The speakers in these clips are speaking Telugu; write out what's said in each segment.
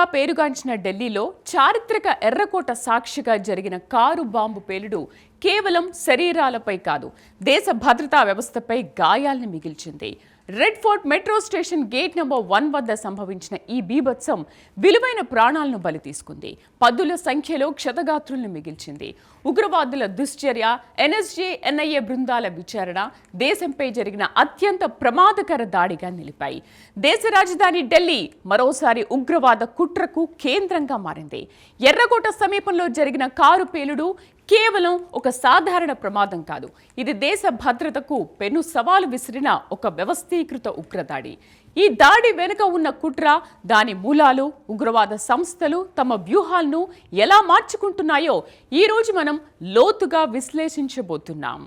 నగరంగా పేరుగాంచిన ఢిల్లీలో చారిత్రక ఎర్రకోట సాక్షిగా జరిగిన కారు బాంబు పేలుడు కేవలం శరీరాలపై కాదు, దేశ భద్రతా వ్యవస్థపై గాయాల్ని మిగిల్చింది. Red fort metro station gate number 1 వద్ద సంభవించిన ఈ బీభత్సం విలువైన ప్రాణాలను బలి తీసుకుంది. పదుల సంఖ్యలో క్షతగాత్రులను మిగిల్చింది. ఉగ్రవాదుల దుశ్చర్య, ఎన్ఎస్జీ, ఎన్ఐఏ బృందాల విచారణ దేశంపై జరిగిన అత్యంత ప్రమాదకర దాడిగా నిలిపాయి. దేశ రాజధాని ఢిల్లీ మరోసారి ఉగ్రవాద కుట్రకు కేంద్రంగా మారింది. ఎర్రకోట సమీపంలో జరిగిన కారు పేలుడు కేవలం ఒక సాధారణ ప్రమాదం కాదు, ఇది దేశ భద్రతకు పెను సవాలు విసిరిన ఒక వ్యవస్థీకృత ఉగ్రదాడి. ఈ దాడి వెనుక ఉన్న కుట్ర, దాని మూలాలు, ఉగ్రవాద సంస్థలు తమ వ్యూహాలను ఎలా మార్చుకుంటున్నాయో ఈ రోజు మనం లోతుగా విశ్లేషించబోతున్నాం.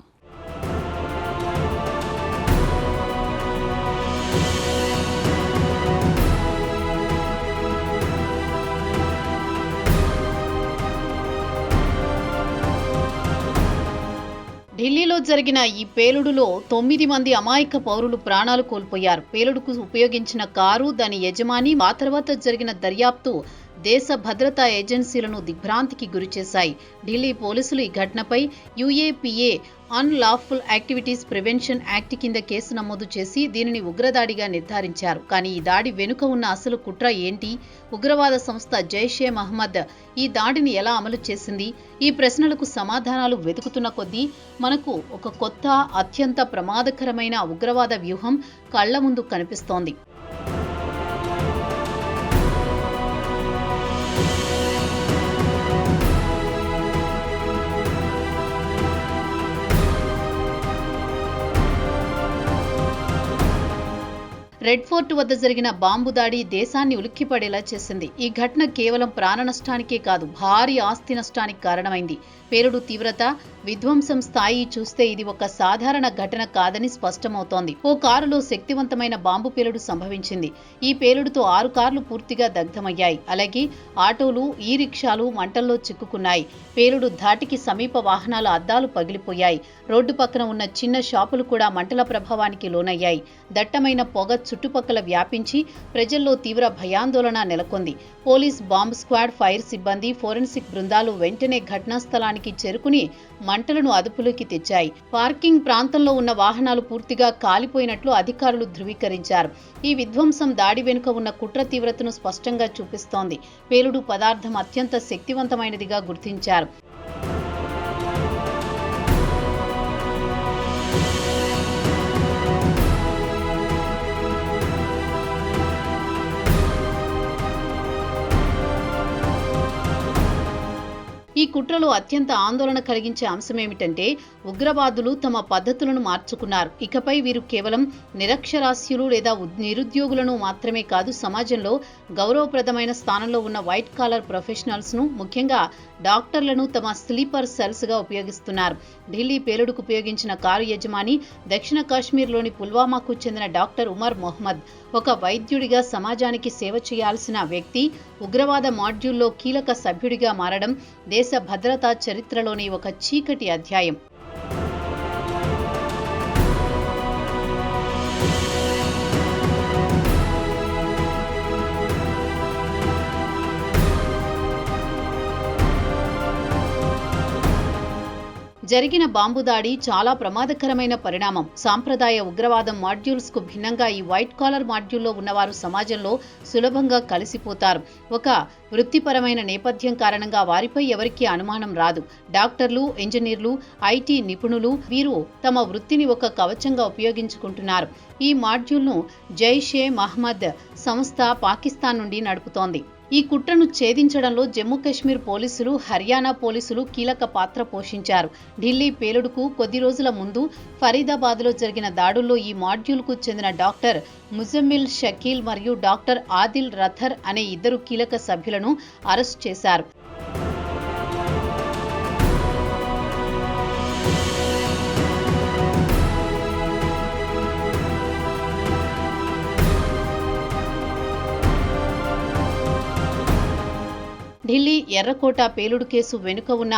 ఢిల్లీలో జరిగిన ఈ పేలుడులో 9 మంది అమాయక పౌరులు ప్రాణాలు కోల్పోయారు. పేలుడుకు ఉపయోగించిన కారు, దాని యజమాని, ఆ తర్వాత జరిగిన దర్యాప్తు దేశ భద్రతా ఏజెన్సీలను దిగ్భ్రాంతికి గురిచేశాయి. ఢిల్లీ పోలీసులు ఈ ఘటనపై UAPA unlawful activities prevention act కింద కేసు నమోదు చేసి దీనిని ఉగ్రదాడిగా నిర్ధారించారు. కానీ ఈ దాడి వెనుక ఉన్న అసలు కుట్ర ఏంటి? ఉగ్రవాద సంస్థ జైషే మహమ్మద్ ఈ దాడిని ఎలా అమలు చేసింది? ఈ ప్రశ్నలకు సమాధానాలు వెతుకుతున్న కొద్దీ మనకు ఒక కొత్త, అత్యంత ప్రమాదకరమైన ఉగ్రవాద వ్యూహం కళ్ల ముందు కనిపిస్తోంది. రెడ్ ఫోర్ట్ వద్ద జరిగిన బాంబు దాడి దేశాన్ని ఉలిక్కిపడేలా చేసింది. ఈ ఘటన కేవలం ప్రాణ నష్టానికే కాదు, భారీ ఆస్తి నష్టానికి కారణమైంది. పేలుడు తీవ్రత, విధ్వంసం స్థాయి చూస్తే ఇది ఒక సాధారణ ఘటన కాదని స్పష్టమవుతోంది. ఓ కారులో శక్తివంతమైన బాంబు పేలుడు సంభవించింది. ఈ పేలుడుతో 6 కార్లు పూర్తిగా దగ్ధమయ్యాయి. అలాగే ఆటోలు, ఈ రిక్షాలు మంటల్లో చిక్కుకున్నాయి. పేలుడు ధాటికి సమీప వాహనాల అద్దాలు పగిలిపోయాయి. రోడ్డు పక్కన ఉన్న చిన్న షాపులు కూడా మంటల ప్రభావానికి లోనయ్యాయి. దట్టమైన పొగ చుట్టుపక్కల వ్యాపించి ప్రజల్లో తీవ్ర భయాందోళన నెలకొంది. పోలీస్, బాంబ్ స్క్వాడ్, ఫైర్ సిబ్బంది, ఫోరెన్సిక్ బృందాలు వెంటనే ఘటనా స్థలానికి చేరుకుని మంటలను అదుపులోకి తెచ్చాయి. పార్కింగ్ ప్రాంతంలో ఉన్న వాహనాలు పూర్తిగా కాలిపోయినట్లు అధికారులు ధృవీకరించారు. ఈ విధ్వంసం దాడి వెనుక ఉన్న కుట్ర తీవ్రతను స్పష్టంగా చూపిస్తోంది. పేలుడు పదార్థం అత్యంత శక్తివంతమైనదిగా గుర్తించారు. ఈ కుట్రలో అత్యంత ఆందోళన కలిగించే అంశమేమిటంటే ఉగ్రవాదులు తమ పద్ధతులను మార్చుకున్నారు. ఇకపై వీరు కేవలం నిరక్షరాస్యులు లేదా నిరుద్యోగులను మాత్రమే కాదు, సమాజంలో గౌరవప్రదమైన స్థానంలో ఉన్న వైట్ కాలర్ ప్రొఫెషనల్స్ ను, ముఖ్యంగా డాక్టర్లను తమ స్లీపర్ సెల్స్ గా ఉపయోగిస్తున్నారు. ఢిల్లీ పేలుడుకు ఉపయోగించిన కారు యజమాని దక్షిణ కాశ్మీర్లోని పుల్వామాకు చెందిన డాక్టర్ ఉమర్ మొహమ్మద్. ఒక వైద్యుడిగా సమాజానికి సేవ చేయాల్సిన వ్యక్తి ఉగ్రవాద మాడ్యూల్లో కీలక సభ్యుడిగా మారడం దేశ భద్రతా చరిత్రలోని ఒక చీకటి అధ్యాయం. జరిగిన బాంబు దాడి చాలా ప్రమాదకరమైన పరిణామం. సాంప్రదాయ ఉగ్రవాదం మాడ్యూల్స్ కు భిన్నంగా ఈ వైట్ కాలర్ మాడ్యూల్లో ఉన్నవారు సమాజంలో సులభంగా కలిసిపోతారు. ఒక వృత్తిపరమైన నేపథ్యం కారణంగా వారిపై ఎవరికీ అనుమానం రాదు. డాక్టర్లు, ఇంజనీర్లు, ఐటీ నిపుణులు వీరు తమ వృత్తిని ఒక కవచంగా ఉపయోగించుకుంటున్నారు. ఈ మాడ్యూల్ను జైషే మహమ్మద్ సంస్థ పాకిస్తాన్ నుండి నడుపుతోంది. ఈ కుట్రను ఛేదించడంలో జమ్మూ కాశ్మీర్ పోలీసులు, హర్యానా పోలీసులు కీలక పాత్ర పోషించారు. ఢిల్లీ పేలుడుకు కొద్ది రోజుల ముందు ఫరీదాబాద్లో జరిగిన దాడుల్లో ఈ మాడ్యూల్కు చెందిన డాక్టర్ ముజమ్మిల్ షకీల్ మరియు డాక్టర్ ఆదిల్ రథర్ అనే 2 కీలక సభ్యులను అరెస్ట్ చేశారు. ఢిల్లీ ఎర్రకోట పేలుడు కేసు వెనుక ఉన్న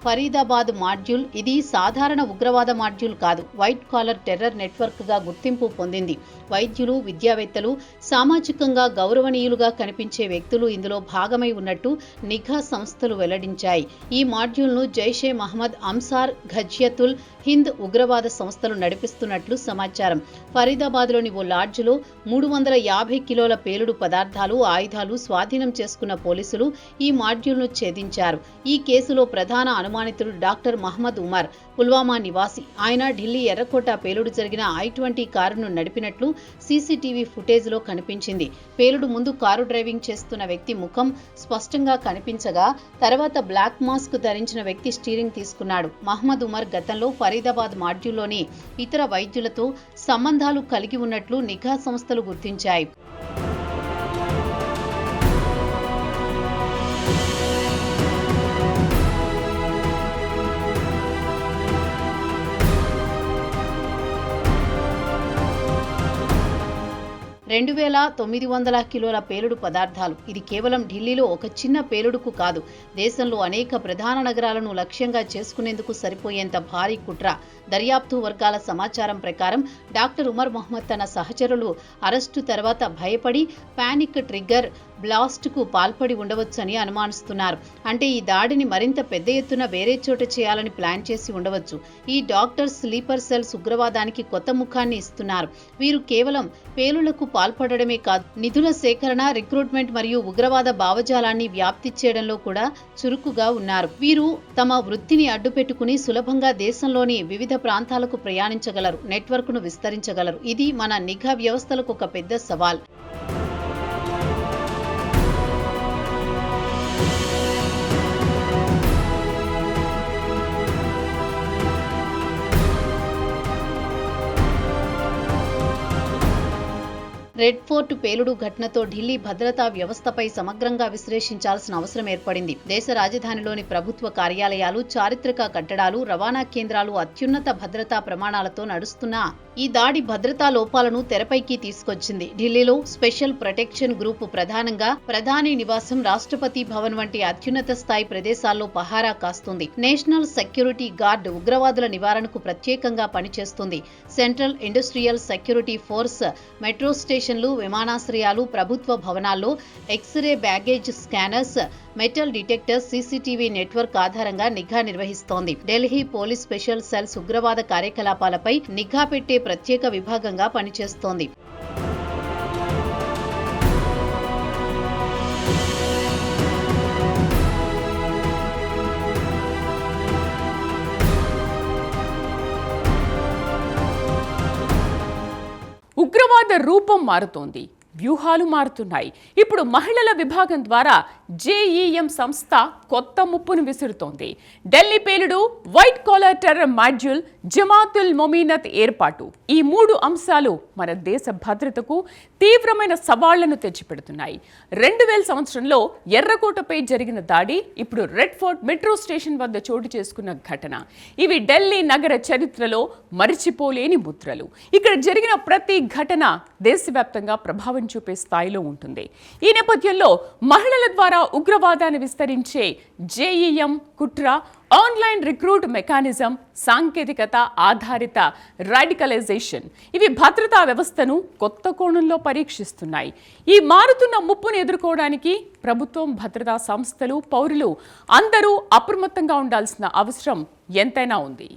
ఫరీదాబాద్ మాడ్యూల్ ఇది సాధారణ ఉగ్రవాద మాడ్యూల్ కాదు, వైట్ కాలర్ టెర్రర్ నెట్వర్క్గా గుర్తింపు పొందింది. వైద్యులు, విద్యావేత్తలు, సామాజికంగా గౌరవనీయులుగా కనిపించే వ్యక్తులు ఇందులో భాగమై ఉన్నట్టు నిఘా సంస్థలు వెల్లడించాయి. ఈ మాడ్యూల్ను జైషే మహమ్మద్, అంసార్ ఘజియతుల్ హింద్ ఉగ్రవాద సంస్థలు నడిపిస్తున్నట్లు సమాచారం. ఫరీదాబాద్లోని ఓ లాడ్జ్లో 350 కిలోల పేలుడు పదార్థాలు, ఆయుధాలు స్వాధీనం చేసుకున్న పోలీసులు ఈ మాడ్యూల్ను ఛేదించారు. ఈ కేసులో ప్రధాన అనుమానితుడు డాక్టర్ మహమ్మద్ ఉమర్, పుల్వామా నివాసి. ఆయన ఢిల్లీ ఎర్రకోట పేలుడు జరిగిన I-20 కారును నడిపినట్లు సీసీటీవీ ఫుటేజ్లో కనిపించింది. పేలుడు ముందు కారు డ్రైవింగ్ చేస్తున్న వ్యక్తి ముఖం స్పష్టంగా కనిపించగా తర్వాత బ్లాక్ మాస్క్ ధరించిన వ్యక్తి స్టీరింగ్ తీసుకున్నాడు. మహమ్మద్ ఉమర్ గతంలో ఫరీదాబాద్ మాడ్యూల్లోని ఇతర వైద్యులతో సంబంధాలు కలిగి ఉన్నట్లు నిఘా సంస్థలు గుర్తించాయి. రెండు 2900 కిలోల పేలుడు పదార్థాలు. ఇది కేవలం ఢిల్లీలో ఒక చిన్న పేలుడుకు కాదు, దేశంలో అనేక ప్రధాన నగరాలను లక్ష్యంగా చేసుకునేందుకు సరిపోయేంత భారీ కుట్ర. దర్యాప్తు వర్గాల సమాచారం ప్రకారం డాక్టర్ ఉమర్ మొహమ్మద్ తన సహచరులు అరెస్టు తర్వాత భయపడి పానిక్ ట్రిగ్గర్ బ్లాస్ట్కు పాల్పడి ఉండవచ్చని అనుమానిస్తున్నారు. అంటే ఈ దాడిని మరింత పెద్ద ఎత్తున వేరే చోట చేయాలని ప్లాన్ చేసి ఉండవచ్చు. ఈ డాక్టర్స్ స్లీపర్ సెల్స్ ఉగ్రవాదానికి కొత్త ముఖాన్ని ఇస్తున్నారు. వీరు కేవలం పేలుళ్లకు పాల్పడమే కాదు, నిధుల సేకరణ, రిక్రూట్మెంట్ మరియు ఉగ్రవాద భావజాలాన్ని వ్యాప్తి చేయడంలో కూడా చురుకుగా ఉన్నారు. వీరు తమ వృత్తిని అడ్డుపెట్టుకుని సులభంగా దేశంలోని వివిధ ప్రాంతాలకు ప్రయాణించగలరు, నెట్వర్క్ను విస్తరించగలరు. ఇది మన నిఘా వ్యవస్థలకు ఒక పెద్ద సవాల్. రెడ్ ఫోర్ట్ పేలుడు ఘటనతో ఢిల్లీ భద్రతా వ్యవస్థపై సమగ్రంగా విశ్లేషించాల్సిన అవసరం ఏర్పడింది. దేశ రాజధానిలోని ప్రభుత్వ కార్యాలయాలు, చారిత్రక కట్టడాలు, రవాణా కేంద్రాలు అత్యున్నత భద్రతా ప్రమాణాలతో నడుస్తున్నా ఈ దాడి భద్రతా లోపాలను తెరపైకి తీసుకొచ్చింది. ఢిల్లీలో స్పెషల్ ప్రొటెక్షన్ గ్రూప్ ప్రధానంగా ప్రధాని నివాసం, రాష్ట్రపతి భవన్ వంటి అత్యున్నత స్థాయి ప్రదేశాల్లో పహారా కాస్తుంది. నేషనల్ సెక్యూరిటీ గార్డ్ ఉగ్రవాదుల నివారణకు ప్రత్యేకంగా పనిచేస్తుంది. Central industrial security force metro స్టేషన్లు, విమానాశ్రయాలు, ప్రభుత్వ భవనాల్లో x ray, baggage scanners, metal detectors, CCTV network ఆధారంగా నిఘా నిర్వహిస్తోంది. ఢిల్లీ పోలీస్ స్పెషల్ సెల్స్ ఉగ్రవాద కార్యకలాపాలపై నిఘా పెట్టే ప్రత్యేక విభాగంగా పనిచేస్తోంది. ఉగ్రవాద రూపం మారుతోంది, వ్యూహాలు మారుతున్నాయి. ఇప్పుడు మహిళల విభాగం ద్వారా జేఈఎం సంస్థ కొత్త ముప్పును విసురుతోంది. ఢిల్లీ పేలుడు, white collar terror module, Jamatul Mominat ఏర్పాటు, ఈ 3 అంశాలు మన దేశ భద్రతకు తీవ్రమైన సవాళ్లను తెచ్చిపెడుతున్నాయి. 2000 సంవత్సరంలో ఎర్రకోటపై జరిగిన దాడి, ఇప్పుడు రెడ్ ఫోర్ట్ మెట్రో స్టేషన్ వద్ద చోటు చేసుకున్న ఘటన, ఇవి ఢిల్లీ నగర చరిత్రలో మరిచిపోలేని ముద్రలు. ఇక్కడ జరిగిన ప్రతి ఘటన దేశవ్యాప్తంగా ప్రభావం చూపే స్థాయిలో ఉంటుంది. ఈ నేపథ్యంలో మహిళల ద్వారా ఉగ్రవాదాన్ని విస్తరించే జేఈఎం కుట్ర, ఆన్లైన్ రిక్రూట్ మెకానిజం, సాంకేతికత ఆధారిత రాడికలైజేషన్, ఇవి భద్రతా వ్యవస్థను కొత్త కోణంలో పరీక్షిస్తున్నాయి. ఈ మారుతున్న ముప్పును ఎదుర్కోవడానికి ప్రభుత్వం, భద్రతా సంస్థలు, పౌరులు అందరూ అప్రమత్తంగా ఉండాల్సిన అవసరం ఎంతైనా ఉంది.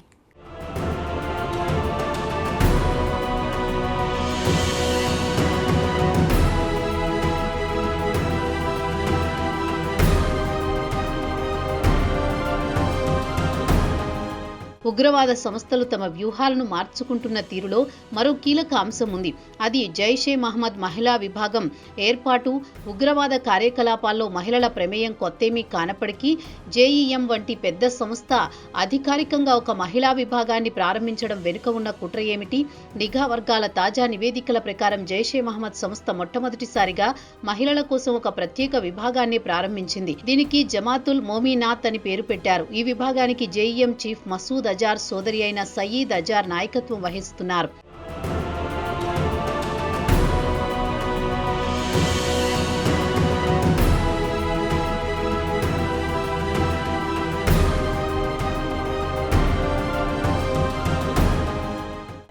ఉగ్రవాద సంస్థలు తమ వ్యూహాలను మార్చుకుంటున్న తీరులో మరో కీలక అంశం ఉంది. అది జైషే మహమ్మద్ మహిళా విభాగం ఏర్పాటు. ఉగ్రవాద కార్యకలాపాల్లో మహిళల ప్రమేయం కొత్తేమీ కానప్పటికీ జేఈఎం వంటి పెద్ద సంస్థ అధికారికంగా ఒక మహిళా విభాగాన్ని ప్రారంభించడం వెనుక ఉన్న కుట్ర ఏమిటి? నిఘా వర్గాల తాజా నివేదికల ప్రకారం జైషే మహమ్మద్ సంస్థ మొట్టమొదటిసారిగా మహిళల కోసం ఒక ప్రత్యేక విభాగాన్ని ప్రారంభించింది. దీనికి జమాతుల్ మొమీనాత్ అని పేరు పెట్టారు. ఈ విభాగానికి జేఈఎం చీఫ్ మసూద్ అజార్ సోదరి అయిన సయీద్ అజార్ నాయకత్వం వహిస్తున్నారు.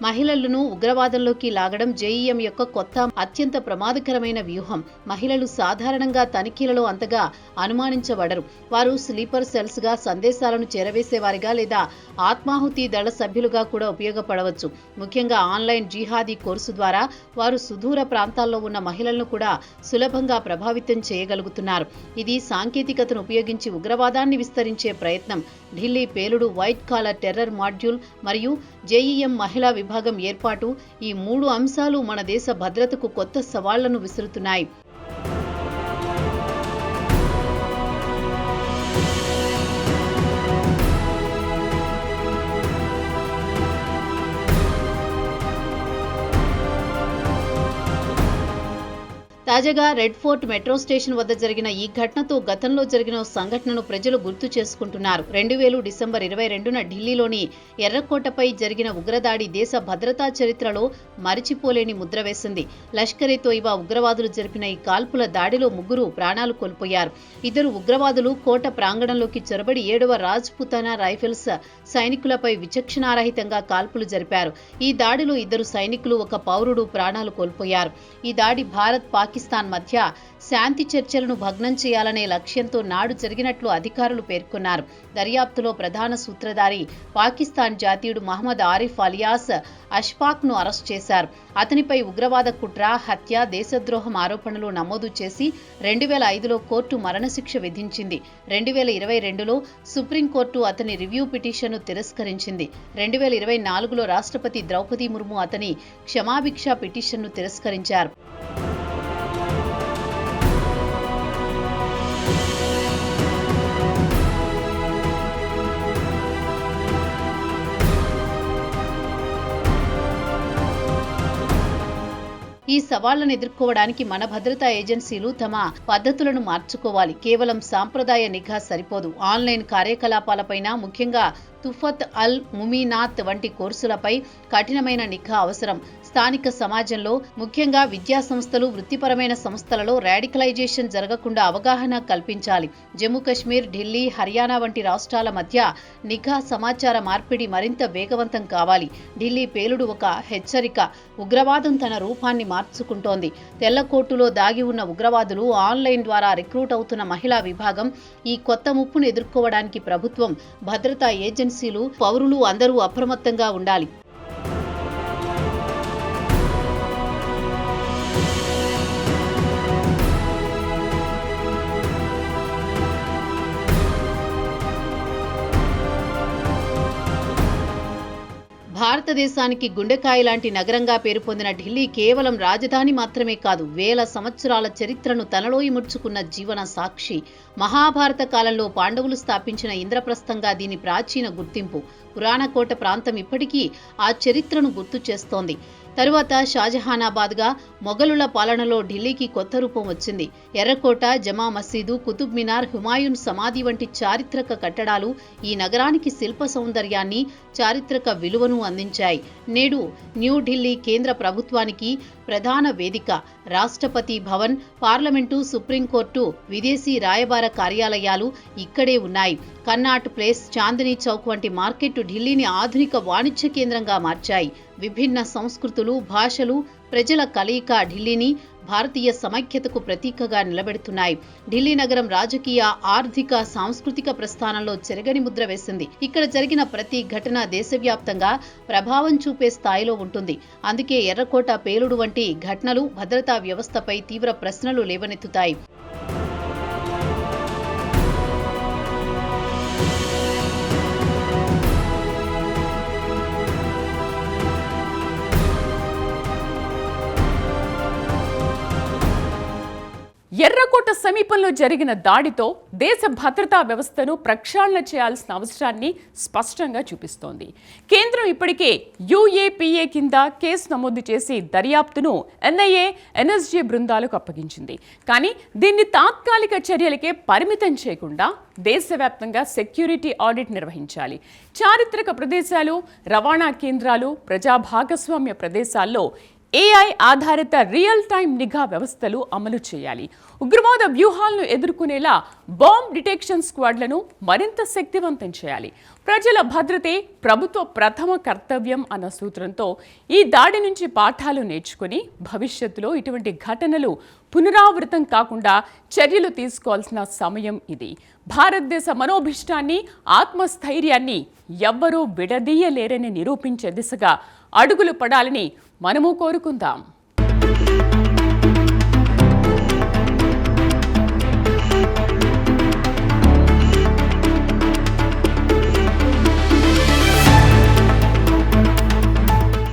మహిళలను ఉగ్రవాదంలోకి లాగడం జేఈఎం యొక్క కొత్త అత్యంత ప్రమాదకరమైన వ్యూహం. మహిళలు సాధారణంగా తనిఖీలలో అంతగా అనుమానించబడరు. వారు స్లీపర్ సెల్స్ గా, సందేశాలను చేరవేసేవారిగా లేదా ఆత్మాహుతి దళ సభ్యులుగా కూడా ఉపయోగపడవచ్చు. ముఖ్యంగా ఆన్లైన్ జిహాదీ కోర్సు ద్వారా వారు సుదూర ప్రాంతాల్లో ఉన్న మహిళలను కూడా సులభంగా ప్రభావితం చేయగలుగుతున్నారు. ఇది సాంకేతికతను ఉపయోగించి ఉగ్రవాదాన్ని విస్తరించే ప్రయత్నం. ఢిల్లీ పేలుడు, వైట్ కాలర్ టెర్రర్ మాడ్యూల్ మరియు జేఈఎం మహిళా విభాగం ఏర్పాటు, ఈ 3 అంశాలు మన దేశ భద్రతకు కొత్త సవాళ్లను విసురుతున్నాయి. తాజాగా రెడ్ ఫోర్ట్ మెట్రో స్టేషన్ వద్ద జరిగిన ఈ ఘటనతో గతంలో జరిగిన సంఘటనను ప్రజలు గుర్తు చేసుకుంటున్నారు. 2000 డిసెంబర్ 22న ఢిల్లీలోని ఎర్రకోటపై జరిగిన ఉగ్రదాడి దేశ భద్రతా చరిత్రలో మరిచిపోలేని ముద్ర వేసింది. లష్కరే తోయిబా ఉగ్రవాదులు జరిపిన ఈ కాల్పుల దాడిలో 3 ప్రాణాలు కోల్పోయారు. 2 ఉగ్రవాదులు కోట ప్రాంగణంలోకి చొరబడి 7వ రాజ్పుతానా రైఫిల్స్ సైనికులపై విచక్షణారహితంగా కాల్పులు జరిపారు. ఈ దాడిలో 2 సైనికులు, 1 పౌరుడు ప్రాణాలు కోల్పోయారు. ఈ దాడి భారత్, పాకిస్తాన్ మధ్య శాంతి చర్చలను భగ్నం చేయాలనే లక్ష్యంతో నాడు జరిగినట్లు అధికారులు పేర్కొన్నారు. దర్యాప్తులో ప్రధాన సూత్రధారి పాకిస్తాన్ జాతీయుడు మహమ్మద్ ఆరిఫ్ అలియాస్ అష్ఫాక్ ను అరెస్ట్ చేశారు. అతనిపై ఉగ్రవాద కుట్ర, హత్య, దేశద్రోహం ఆరోపణలు నమోదు చేసి 2005లో కోర్టు మరణశిక్ష విధించింది. 2022లో సుప్రీంకోర్టు అతని రివ్యూ పిటిషన్ను తిరస్కరించింది. 2024లో రాష్ట్రపతి ద్రౌపది ముర్ము అతని క్షమాభిక్ష పిటిషన్ను తిరస్కరించారు. ఈ సవాళ్లను ఎదుర్కోవడానికి మన భద్రతా ఏజెన్సీలు తమ పద్ధతులను మార్చుకోవాలి. కేవలం సాంప్రదాయ నిఘా సరిపోదు. ఆన్లైన్ కార్యకలాపాలపైన, ముఖ్యంగా తుఫత్ అల్ ముమీనాత్ వంటి కోర్సులపై కఠినమైన నిఘా అవసరం. స్థానిక సమాజంలో, ముఖ్యంగా విద్యా సంస్థలు, వృత్తిపరమైన సంస్థలలో రాడికలైజేషన్ జరగకుండా అవగాహన కల్పించాలి. జమ్మూ కశ్మీర్, ఢిల్లీ, హర్యానా వంటి రాష్ట్రాల మధ్య నిఘా సమాచార మార్పిడి మరింత వేగవంతం కావాలి. ఢిల్లీ పేలుడు ఒక హెచ్చరిక. ఉగ్రవాదం తన రూపాన్ని మార్చుకుంటోంది. తెల్లకోటులో దాగి ఉన్న ఉగ్రవాదులు, ఆన్లైన్ ద్వారా రిక్రూట్ అవుతున్న మహిళా విభాగం, ఈ కొత్త ముప్పును ఎదుర్కోవడానికి ప్రభుత్వం, భద్రతా ఏజెన్సీలు, పౌరులు అందరూ అప్రమత్తంగా ఉండాలి. భారతదేశానికి గుండెకాయ లాంటి నగరంగా పేరు పొందిన ఢిల్లీ కేవలం రాజధాని మాత్రమే కాదు, వేల సంవత్సరాల చరిత్రను తనలో ఇముడ్చుకున్న జీవన సాక్షి. మహాభారత కాలంలో పాండవులు స్థాపించిన ఇంద్రప్రస్థంగా దీని ప్రాచీన గుర్తింపు. పురాణకోట ప్రాంతం ఇప్పటికీ ఆ చరిత్రను గుర్తు చేస్తోంది. తరువాత షాజహానాబాద్గా మొఘలుల పాలనలో ఢిల్లీకి కొత్త రూపం వచ్చింది. ఎర్రకోట, జమా మసీదు, కుతుబ్ మినార్, హుమాయూన్ సమాధి వంటి చారిత్రక కట్టడాలు ఈ నగరానికి శిల్ప సౌందర్యాన్ని, చారిత్రక విలువను అందించాయి. నేడు న్యూఢిల్లీ కేంద్ర ప్రభుత్వానికి ప్రధాన వేదిక. రాష్ట్రపతి భవన్, పార్లమెంటు, సుప్రీంకోర్టు, విదేశీ రాయబార కార్యాలయాలు ఇక్కడే ఉన్నాయి. కన్నాట్ ప్లేస్, చాందినీ చౌక్ వంటి మార్కెట్ ఢిల్లీని ఆధునిక వాణిజ్య కేంద్రంగా మార్చాయి. విభిన్న సంస్కృతులు, భాషలు, ప్రజల కలయిక ఢిల్లీని భారతీయ సమైక్యతకు ప్రతీకగా నిలబెడుతున్నాయి. ఢిల్లీ నగరం రాజకీయ, ఆర్థిక, సాంస్కృతిక ప్రస్థానంలో చెరగని ముద్ర వేసింది. ఇక్కడ జరిగిన ప్రతి ఘటన దేశవ్యాప్తంగా ప్రభావం చూపే స్థాయిలో ఉంటుంది. అందుకే ఎర్రకోట పేలుడు వంటి ఘటనలు భద్రతా వ్యవస్థపై తీవ్ర ప్రశ్నలు లేవనెత్తుతాయి. ఎర్రకోట సమీపంలో జరిగిన దాడితో దేశ భద్రతా వ్యవస్థను ప్రక్షాళన చేయాల్సిన అవసరాన్ని స్పష్టంగా చూపిస్తోంది. కేంద్రం ఇప్పటికే యూఏపీఏ కింద కేసు నమోదు చేసి దర్యాప్తును ఎన్ఐఏ, ఎన్ఎస్జీ బృందాలకు అప్పగించింది. కానీ దీన్ని తాత్కాలిక చర్యలకే పరిమితం చేయకుండా దేశవ్యాప్తంగా సెక్యూరిటీ ఆడిట్ నిర్వహించాలి. చారిత్రక ప్రదేశాలు, రవాణా కేంద్రాలు, ప్రజా భాగస్వామ్య ప్రదేశాల్లో AI ఆధారిత రియల్ టైం నిఘా వ్యవస్థలు అమలు చేయాలి. ఉగ్రవాద వ్యూహాలను ఎదుర్కొనేలా బాంబ్ డిటెక్షన్ స్క్వాడ్లను మరింత శక్తివంతం చేయాలి. ప్రజల భద్రతే ప్రభుత్వ ప్రథమ కర్తవ్యం అన్న సూత్రంతో ఈ దాడి నుంచి పాఠాలు నేర్చుకుని భవిష్యత్తులో ఇటువంటి ఘటనలు పునరావృతం కాకుండా చర్యలు తీసుకోవాల్సిన సమయం ఇది. భారతదేశ మనోభిష్టాన్ని, ఆత్మస్థైర్యాన్ని ఎవ్వరూ విడదీయలేరని నిరూపించే దిశగా అడుగులు పడాలని మనము కోరుకుందాం.